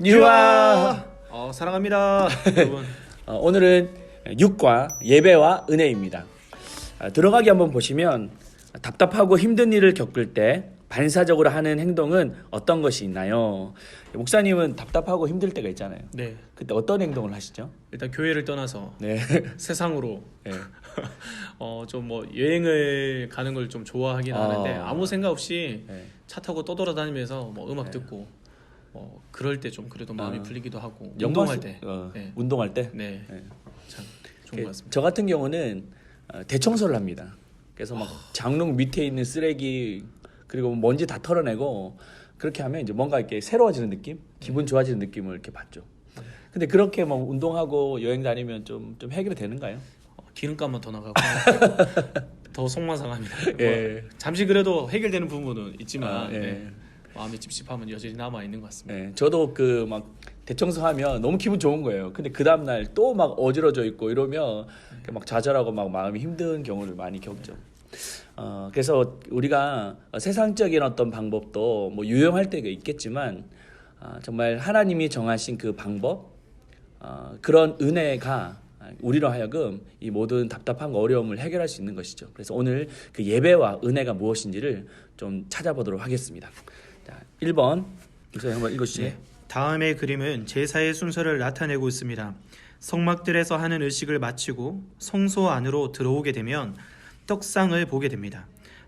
유아 사랑합니다 여러분. 오늘은 육과 예배와 은혜입니다. 들어가기 한번 보시면 답답하고 힘든 일을 겪을 때 반사적으로 하는 행동은 어떤 것이 있나요? 목사님은 답답하고 힘들 때가 있잖아요. 네, 그때 어떤 행동을 하시죠? 일단 교회를 떠나서 네. 세상으로 네. 좀 뭐 여행을 가는 걸 좀 좋아하긴 하는데 아무 생각 없이 네. 차 타고 떠돌아다니면서 뭐 음악 네. 듣고 그럴 때 좀 그래도 마음이 풀리기도 하고 연구할 운동할 때 네. 운동할 때? 네. 네. 참 좋은 것 같습니다. 저 같은 경우는 대청소를 합니다. 그래서 막 장롱 밑에 있는 쓰레기 그리고 먼지 다 털어내고 그렇게 하면 이제 뭔가 이렇게 새로워지는 느낌, 기분 좋아지는 느낌을 이렇게 받죠. 근데 그렇게 뭐 운동하고 여행 다니면 좀 해결이 되는가요? 기름값만 더 나가고 더 속만 상합니다. 예. 잠시 그래도 해결되는 부분은 있지만 예. 네. 마음의 찝찝함은 여전히 남아 있는 것 같습니다. 네, 저도 그 막 대청소하면 너무 기분 좋은 거예요. 근데 그 다음 날 또 막 어지러져 있고 이러면 막 좌절하고 막 마음이 힘든 경우를 많이 겪죠. 그래서 우리가 세상적인 어떤 방법도 뭐 유용할 때가 있겠지만 정말 하나님이 정하신 그 방법, 그런 은혜가 우리로 하여금 이 모든 답답함과 어려움을 해결할 수 있는 것이죠. 그래서 오늘 그 예배와 은혜가 무엇인지를 좀 찾아보도록 하겠습니다. 자, 1번 목사님 한번 읽어주시죠. 네. 다음의 그림은 제사의 순서를 나타내고 있습니다. 성막들에서 하는 의식을 마치고 성소 안으로 들어오게 되면 떡상을 보게 됩니다.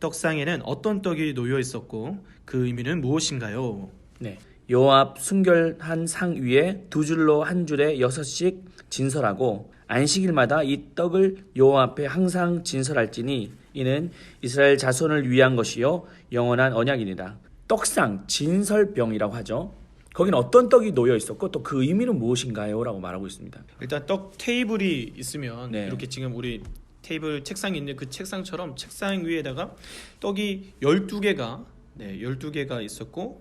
떡상에는 어떤 떡이 놓여 있었고 그 의미는 무엇인가요? 네. 요압 순결한 상 위에 두 줄로 한 줄에 6씩 진설하고 안식일마다 이 떡을 여호와 앞에 항상 진설할지니 이는 이스라엘 자손을 위한 것이요 영원한 언약이니라. 떡상 진설병이라고 하죠. 거기는 어떤 떡이 놓여 있었고 또 그 의미는 무엇인가요? 라고 말하고 있습니다. 일단 떡 테이블이 있으면 네. 이렇게 지금 우리 테이블 책상이 있는 그 책상처럼 책상 위에다가 떡이 12개가 12개가 있었고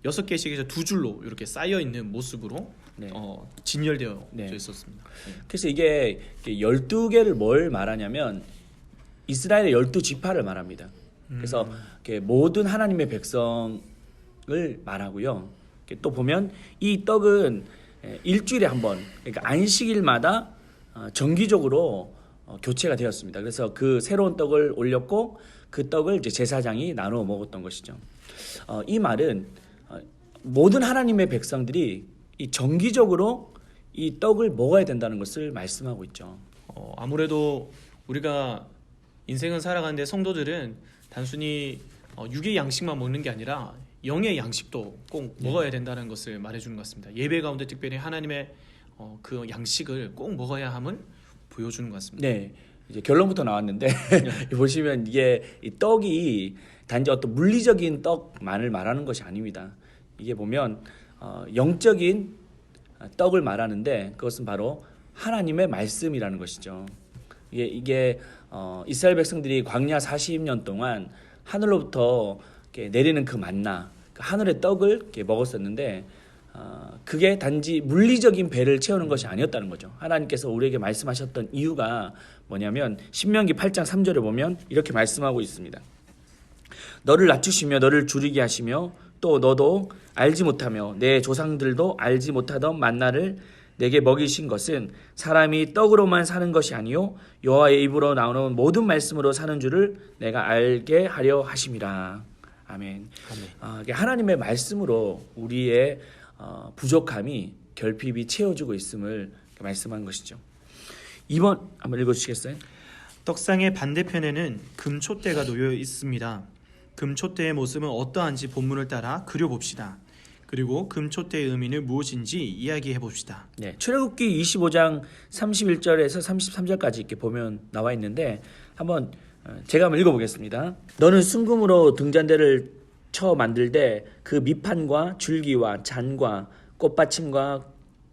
6개씩 해서 두 줄로 이렇게 쌓여 있는 모습으로 네. 진열되어 네. 있었습니다. 네. 그래서 이게 12개를 뭘 말하냐면 이스라엘의 12지파를 말합니다. 그래서 이렇게 모든 하나님의 백성을 말하고요. 이렇게 또 보면 이 떡은 일주일에 한 번, 그러니까 안식일마다 정기적으로 교체가 되었습니다. 그래서 그 새로운 떡을 올렸고 그 떡을 이제 제사장이 나누어 먹었던 것이죠. 이 말은 모든 하나님의 백성들이 이 정기적으로 이 떡을 먹어야 된다는 것을 말씀하고 있죠. 아무래도 우리가 인생을 살아가는데 성도들은 단순히 육의 양식만 먹는 게 아니라 영의 양식도 꼭 먹어야 된다는 것을 말해주는 것 같습니다. 예배 가운데 특별히 하나님의 그 양식을 꼭 먹어야 함을 보여주는 것 같습니다. 네, 이제 결론부터 나왔는데 보시면 이게 이 떡이 단지 어떤 물리적인 떡만을 말하는 것이 아닙니다. 이게 보면 영적인 떡을 말하는데 그것은 바로 하나님의 말씀이라는 것이죠. 이게 이스라엘 백성들이 광야 40년 동안 하늘로부터 이렇게 내리는 그 만나, 그 하늘의 떡을 이렇게 먹었었는데 그게 단지 물리적인 배를 채우는 것이 아니었다는 거죠. 하나님께서 우리에게 말씀하셨던 이유가 뭐냐면 신명기 8장 3절에 보면 이렇게 말씀하고 있습니다. 너를 낮추시며 너를 줄이게 하시며 또 너도 알지 못하며 내 조상들도 알지 못하던 만나를 내게 먹이신 것은 사람이 떡으로만 사는 것이 아니요 여호와의 입으로 나오는 모든 말씀으로 사는 줄을 내가 알게 하려 하심이라. 아멘. 하나님의 말씀으로 우리의 부족함이 결핍이 채워지고 있음을 말씀한 것이죠. 2번 한번 읽어주시겠어요? 떡상의 반대편에는 금촛대가 놓여 있습니다. 금촛대의 모습은 어떠한지 본문을 따라 그려봅시다. 그리고 금촛대의 의미는 무엇인지 이야기해 봅시다. 네, 출애굽기 25장 31절에서 33절까지 이렇게 보면 나와 있는데 한번 제가 한번 읽어보겠습니다. 너는 순금으로 등잔대를 쳐 만들되 그 밑판과 줄기와 잔과 꽃받침과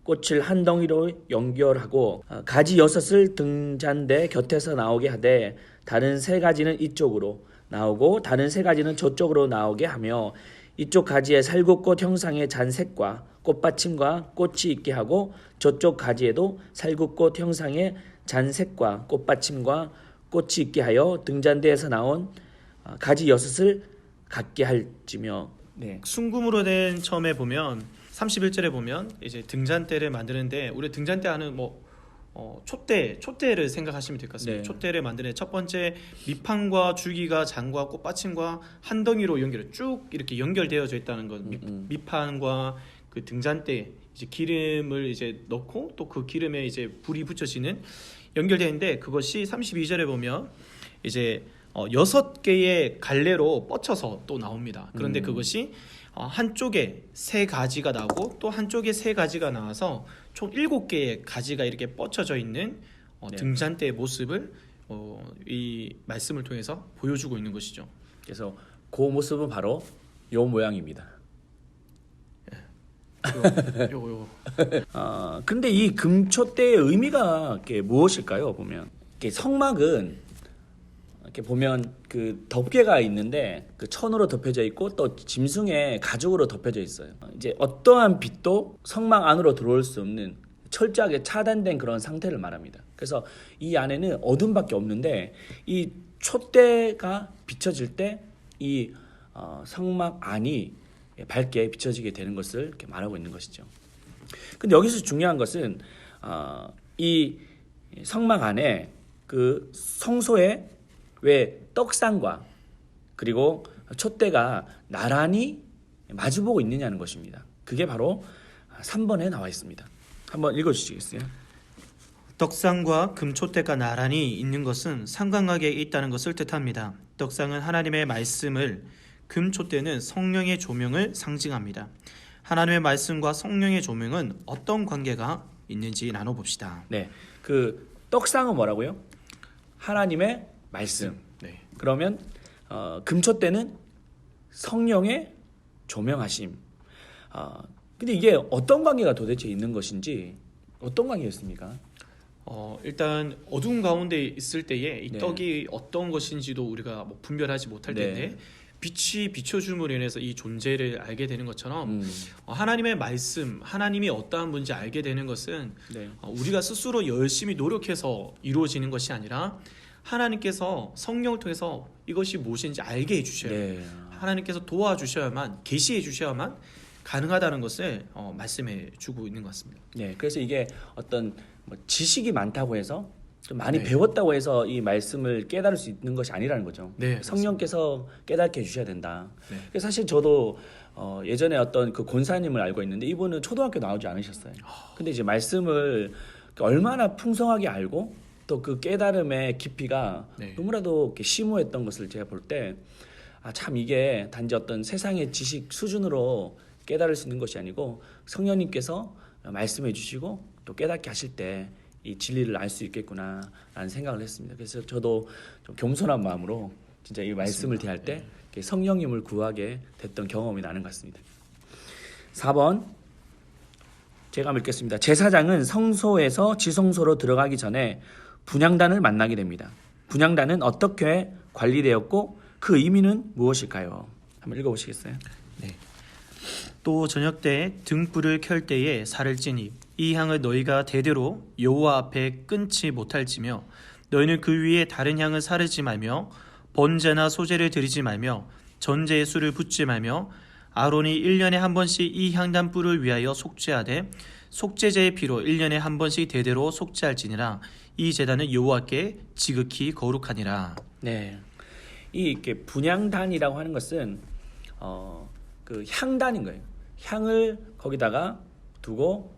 꽃을 한 덩이로 연결하고 가지 6을 등잔대 곁에서 나오게 하되 다른 3가지는 이쪽으로 나오고 다른 3가지는 저쪽으로 나오게 하며 이쪽 가지에 살구꽃 형상의 잔색과 꽃받침과 꽃이 있게 하고 저쪽 가지에도 살구꽃 형상의 잔색과 꽃받침과 꽃이 있게 하여 등잔대에서 나온 가지 6을 갖게 할지며. 순금으로 된 처음에 보면 31절에 보면 이제 등잔대를 만드는데 우리 등잔대 하는 촛대를 생각하시면 될 것 같습니다. 네. 촛대를 만드는 첫 번째 밑판과 줄기가 장과 꽃받침과 한 덩이로 쭉 이렇게 연결되어져 있다는 것. 밑판과 그 등잔대 이제 기름을 이제 넣고 또 그 기름에 이제 불이 붙여지는 연결되어 있는데 그것이 32절에 보면 이제 6개의 갈래로 뻗쳐서 또 나옵니다. 그런데 그것이 한쪽에 3가지가 나오고 또 한쪽에 3가지가 나와서 총 7개의 가지가 이렇게 뻗쳐져 있는 네. 등잔대의 모습을 이 말씀을 통해서 보여주고 있는 것이죠. 그래서 그 모습은 바로 요 모양입니다. 요. 근데 이 금촛대의 의미가 이게 무엇일까요? 보면 이렇게 성막은 이렇게 보면 그 덮개가 있는데 그 천으로 덮여져 있고 또 짐승의 가죽으로 덮여져 있어요. 이제 어떠한 빛도 성막 안으로 들어올 수 없는 철저하게 차단된 그런 상태를 말합니다. 그래서 이 안에는 어둠밖에 없는데 이 촛대가 비춰질 때 이 성막 안이 밝게 비춰지게 되는 것을 이렇게 말하고 있는 것이죠. 근데 여기서 중요한 것은 이 성막 안에 그 성소에 왜 떡상과 그리고 촛대가 나란히 마주보고 있느냐는 것입니다. 그게 바로 3번에 나와 있습니다. 한번 읽어주시겠어요? 떡상과 금촛대가 나란히 있는 것은 상관관계에 있다는 것을 뜻합니다. 떡상은 하나님의 말씀을, 금촛대는 성령의 조명을 상징합니다. 하나님의 말씀과 성령의 조명은 어떤 관계가 있는지 나눠봅시다. 네, 그 떡상은 뭐라고요? 하나님의 말씀. 네. 그러면 금촛대는 성령의 조명하심. 근데 이게 어떤 관계가 도대체 있는 것인지 어떤 관계였습니까? 일단 어두운 가운데 있을 때에 이 네. 떡이 어떤 것인지도 우리가 분별하지 못할 네. 텐데 빛이 비춰줌으로 인해서 이 존재를 알게 되는 것처럼 하나님의 말씀, 하나님이 어떠한 분인지 알게 되는 것은 네. 우리가 스스로 열심히 노력해서 이루어지는 것이 아니라 하나님께서 성령을 통해서 이것이 무엇인지 알게 해주셔야 해요. 네. 하나님께서 도와주셔야만, 계시해 주셔야만 가능하다는 것을 말씀해 주고 있는 것 같습니다. 네, 그래서 이게 어떤 지식이 많다고 해서 좀 많이 네. 배웠다고 해서 이 말씀을 깨달을 수 있는 것이 아니라는 거죠. 네, 성령께서 깨닫게 해주셔야 된다. 네. 그래서 사실 저도 예전에 어떤 그 권사님을 알고 있는데 이분은 초등학교 나오지 않으셨어요. 근데 이제 말씀을 얼마나 풍성하게 알고 또 그 깨달음의 깊이가 네. 너무나도 이렇게 심오했던 것을 제가 볼 때 참 이게 단지 어떤 세상의 지식 수준으로 깨달을 수 있는 것이 아니고 성령님께서 말씀해 주시고 또 깨닫게 하실 때 이 진리를 알 수 있겠구나라는 생각을 했습니다. 그래서 저도 좀 겸손한 마음으로 진짜 이 말씀을 대할 때 성령님을 구하게 됐던 경험이 나는 것 같습니다. 4번 제가 읽겠습니다. 제사장은 성소에서 지성소로 들어가기 전에 분향단을 만나게 됩니다. 분향단은 어떻게 관리되었고 그 의미는 무엇일까요? 한번 읽어보시겠어요? 네. 또 저녁 때 등불을 켤 때에 살을 찌니 이 향을 너희가 대대로 여호와 앞에 끊지 못할지며 너희는 그 위에 다른 향을 사르지 말며 번제나 소제를 드리지 말며 전제의 술을 붓지 말며 아론이 1년에 한 번씩 이 향단불을 위하여 속죄하되 속죄제의 피로 1년에 한 번씩 대대로 속죄할지니라. 이 제단은 여호와께 지극히 거룩하니라. 네, 이렇게 분향단이라고 하는 것은 그 향단인 거예요. 향을 거기다가 두고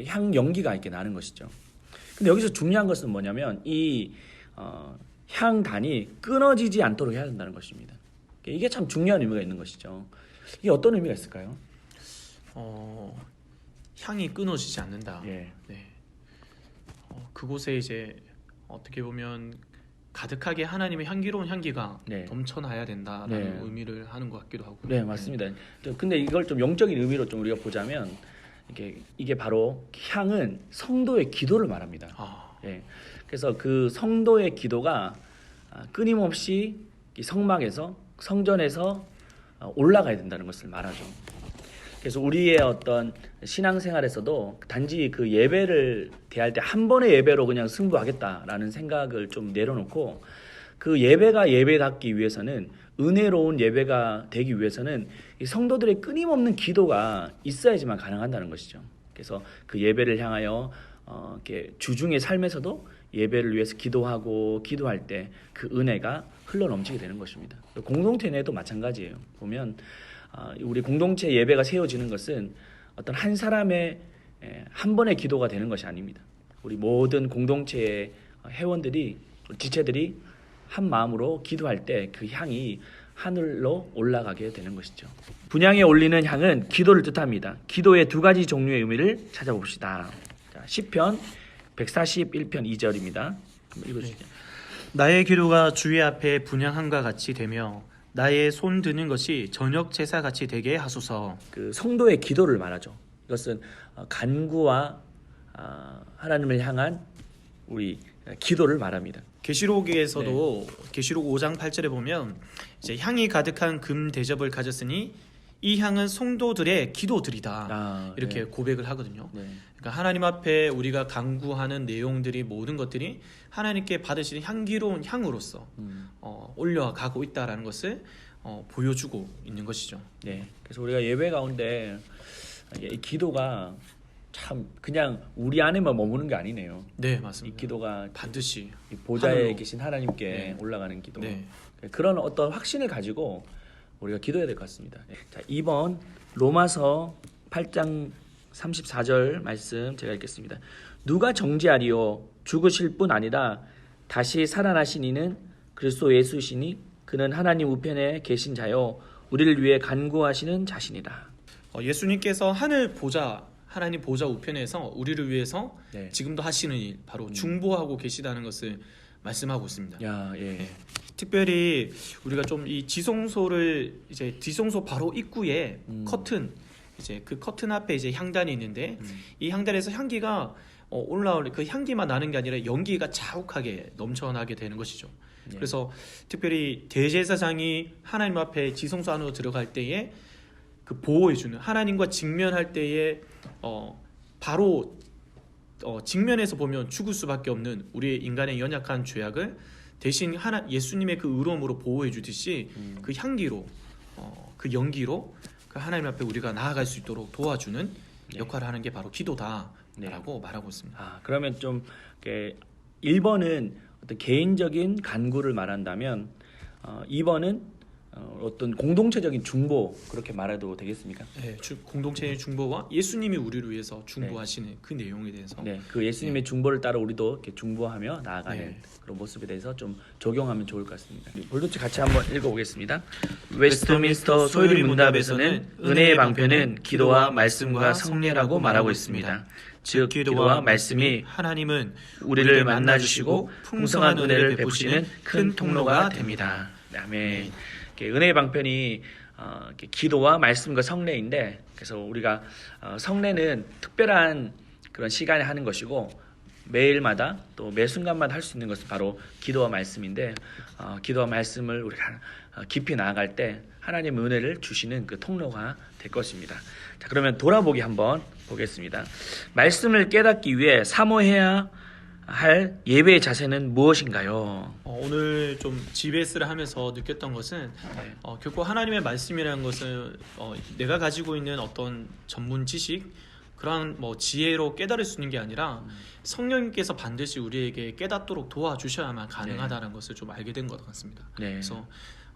향 연기가 이렇게 나는 것이죠. 근데 여기서 중요한 것은 뭐냐면 이 향단이 끊어지지 않도록 해야 된다는 것입니다. 이게 참 중요한 의미가 있는 것이죠. 이게 어떤 의미가 있을까요? 향이 끊어지지 않는다. 예. 네. 그곳에 이제 어떻게 보면 가득하게 하나님의 향기로운 향기가 네. 넘쳐나야 된다라는 네. 의미를 하는 것 같기도 하고. 네, 맞습니다. 근데 이걸 좀 영적인 의미로 좀 우리가 보자면 이게 바로 향은 성도의 기도를 말합니다. 예. 그래서 그 성도의 기도가 끊임없이 이 성막에서 성전에서 올라가야 된다는 것을 말하죠. 그래서 우리의 어떤 신앙생활에서도 단지 그 예배를 대할 때 한 번의 예배로 그냥 승부하겠다라는 생각을 좀 내려놓고 그 예배가 예배답기 위해서는 은혜로운 예배가 되기 위해서는 이 성도들의 끊임없는 기도가 있어야지만 가능한다는 것이죠. 그래서 그 예배를 향하여 이렇게 주중의 삶에서도 예배를 위해서 기도하고 기도할 때 그 은혜가 흘러 넘치게 되는 것입니다. 공동체 내에도 마찬가지예요. 보면 우리 공동체 예배가 세워지는 것은 어떤 한 사람의 한 번의 기도가 되는 것이 아닙니다. 우리 모든 공동체의 회원들이 지체들이 한 마음으로 기도할 때 그 향이 하늘로 올라가게 되는 것이죠. 분향에 올리는 향은 기도를 뜻합니다. 기도의 두 가지 종류의 의미를 찾아봅시다. 자, 시편 141편 2절입니다. 읽어주시죠. 나의 기도가 주의 앞에 분향함과 같이 되며 나의 손 드는 것이 저녁 제사 같이 되게 하소서. 그 성도의 기도를 말하죠. 이것은 간구와 하나님을 향한 우리 기도를 말합니다. 계시록에서도 계시록 5장 8절에 보면 이제 향이 가득한 금 대접을 가졌으니 이 향은 성도들의 기도들이다. 이렇게 고백을 하거든요. 그러니까 하나님 앞에 우리가 간구하는 내용들이 모든 것들이 하나님께 받으시는 향기로운 향으로서 올려가고 있다라는 것을 보여주고 있는 것이죠. 네. 그래서 우리가 예배 가운데 이 기도가 참 그냥 우리 안에만 머무는 게 아니네요. 네, 맞습니다. 이 기도가 반드시 이 보좌에 하늘로. 계신 하나님께 올라가는 기도. 네. 그런 어떤 확신을 가지고 우리가 기도해야 될 것 같습니다. 자, 2번 로마서 8장 34절 말씀 제가 읽겠습니다. 누가 정죄하리요? 죽으실 뿐 아니라 다시 살아나신 이는 그리스도 예수시니 그는 하나님 우편에 계신 자요 우리를 위해 간구하시는 자신이다. 예수님께서 하나님 보좌 우편에서 우리를 위해서 지금도 하시는 일 바로 중보하고 계시다는 것을 말씀하고 있습니다. 특별히 우리가 좀 이 지성소를 이제 지성소 바로 입구에 커튼 이제 그 커튼 앞에 이제 향단이 있는데 이 향단에서 향기가 올라올 그 향기만 나는 게 아니라 연기가 자욱하게 넘쳐나게 되는 것이죠. 그래서 특별히 대제사장이 하나님 앞에 지성소 안으로 들어갈 때에 그 보호해주는 하나님과 직면할 때에 바로 직면에서 보면 죽을 수밖에 없는 우리의 인간의 연약한 죄악을 대신 예수님의 그 의로움으로 보호해 주듯이 그 향기로 그 연기로 그 하나님 앞에 우리가 나아갈 수 있도록 도와주는 역할을 하는 게 바로 기도다라고 말하고 있습니다. 그러면 좀 1번은 어떤 개인적인 간구를 말한다면 2번은 어떤 공동체적인 중보 그렇게 말해도 되겠습니까? 네, 공동체의 중보와 예수님이 우리를 위해서 중보하시는 그 내용에 대해서 그 예수님의 중보를 따라 우리도 이렇게 중보하며 나아가는 그런 모습에 대해서 좀 적용하면 좋을 것 같습니다. 볼도치 같이 한번 읽어보겠습니다. 웨스트민스터 소유리 문답에서는 은혜의 방편은 기도와 말씀과 성례라고 말하고 있습니다. 즉 기도와 말씀이 하나님은 우리를 만나주시고 풍성한 은혜를 베푸시는 큰 통로가 됩니다. 아멘. 은혜의 방편이 기도와 말씀과 성례인데 그래서 우리가 성례는 특별한 그런 시간에 하는 것이고 매일마다 또 매 순간마다 할 수 있는 것은 바로 기도와 말씀인데 기도와 말씀을 우리가 깊이 나아갈 때 하나님의 은혜를 주시는 그 통로가 될 것입니다. 자, 그러면 돌아보기 한번 보겠습니다. 말씀을 깨닫기 위해 사모해야 할 예배의 자세는 무엇인가요? 오늘 좀 GBS를 하면서 느꼈던 것은 결코 하나님의 말씀이라는 것은 내가 가지고 있는 어떤 전문 지식 그러한 지혜로 깨달을 수 있는 게 아니라 성령님께서 반드시 우리에게 깨닫도록 도와주셔야만 가능하다는 것을 좀 알게 된 것 같습니다. 그래서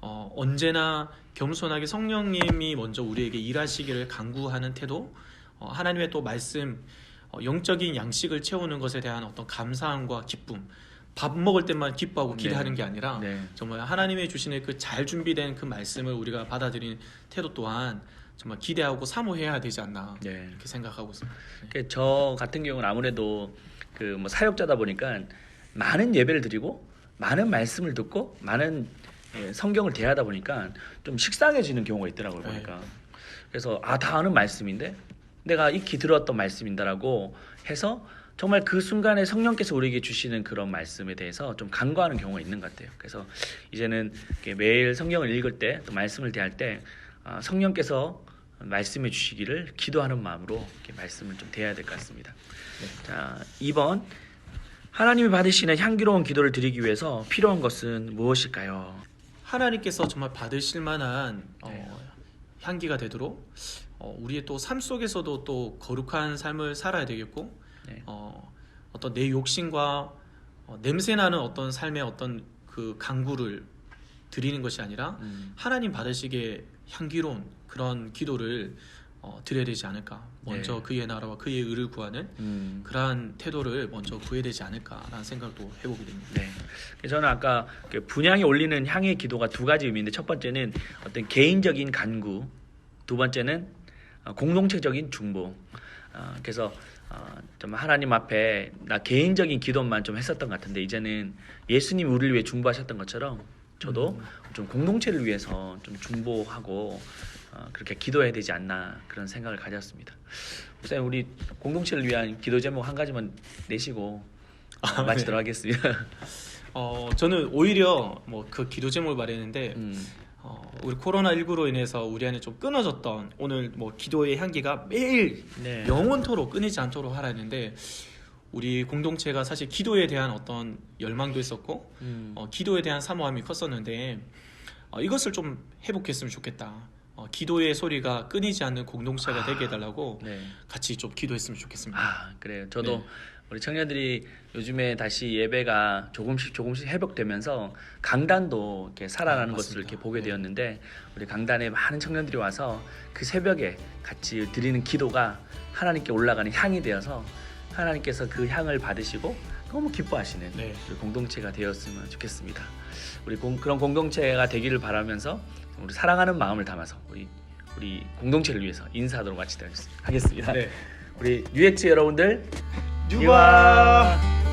언제나 겸손하게 성령님이 먼저 우리에게 일하시기를 간구하는 태도, 하나님의 또 말씀 영적인 양식을 채우는 것에 대한 어떤 감사함과 기쁨, 밥 먹을 때만 기뻐하고 기대하는 게 아니라 정말 하나님이 주시는 그 잘 준비된 그 말씀을 우리가 받아들이는 태도 또한 정말 기대하고 사모해야 되지 않나 이렇게 생각하고 있습니다. 저 같은 경우는 아무래도 사역자다 보니까 많은 예배를 드리고 많은 말씀을 듣고 많은 성경을 대하다 보니까 좀 식상해지는 경우가 있더라고요. 보니까 그래서 다 아는 말씀인데 내가 익히 들었던 말씀인다라고 해서 정말 그 순간에 성령께서 우리에게 주시는 그런 말씀에 대해서 좀 간과하는 경우가 있는 것 같아요. 그래서 이제는 매일 성경을 읽을 때 또 말씀을 대할 때 성령께서 말씀해 주시기를 기도하는 마음으로 이렇게 말씀을 좀 대해야 될 것 같습니다. 자, 2번 하나님이 받으시는 향기로운 기도를 드리기 위해서 필요한 것은 무엇일까요? 하나님께서 정말 받으실 만한 네. 향기가 되도록 우리의 또 삶 속에서도 또 거룩한 삶을 살아야 되겠고 네. 어떤 내 욕심과 냄새나는 어떤 삶의 어떤 그 강구를 드리는 것이 아니라 하나님 받으시기에 향기로운 그런 기도를 드려야 되지 않을까. 먼저 네. 그의 나라와 그의 의를 구하는 그러한 태도를 먼저 구해야 되지 않을까라는 생각도 해보게 됩니다. 네. 저는 아까 그 분향에 올리는 향의 기도가 두 가지 의미인데 첫 번째는 어떤 개인적인 간구, 두 번째는 공동체적인 중보. 그래서 좀 하나님 앞에 나 개인적인 기도만 좀 했었던 것 같은데 이제는 예수님이 우리를 위해 중보하셨던 것처럼 저도 좀 공동체를 위해서 좀 중보하고 그렇게 기도해야 되지 않나 그런 생각을 가졌습니다. 목사님 우리 공동체를 위한 기도 제목 한 가지만 내시고 마치도록 하겠습니다. 저는 오히려 뭐 그 기도 제목을 말했는데 우리 코로나19로 인해서 우리 안에 좀 끊어졌던 오늘 뭐 기도의 향기가 매일 네. 영원토록 끊이지 않도록 하라 했는데 우리 공동체가 사실 기도에 대한 어떤 열망도 있었고 기도에 대한 사모함이 컸었는데 이것을 좀 회복했으면 좋겠다. 기도의 소리가 끊이지 않는 공동체가 되게 해달라고 네. 같이 좀 기도했으면 좋겠습니다. 그래요. 저도 네. 우리 청년들이 요즘에 다시 예배가 조금씩 회복되면서 강단도 이렇게 살아나는 것을 맞습니다. 이렇게 보게 네. 되었는데 우리 강단에 많은 청년들이 와서 그 새벽에 같이 드리는 기도가 하나님께 올라가는 향이 되어서 하나님께서 그 향을 받으시고 너무 기뻐하시는 네. 우리 공동체가 되었으면 좋겠습니다. 우리 그런 공동체가 되기를 바라면서 우리 사랑하는 마음을 담아서 우리 공동체를 위해서 인사하도록 마치도록 하겠습니다. 네. 우리 UX 여러분들 유바!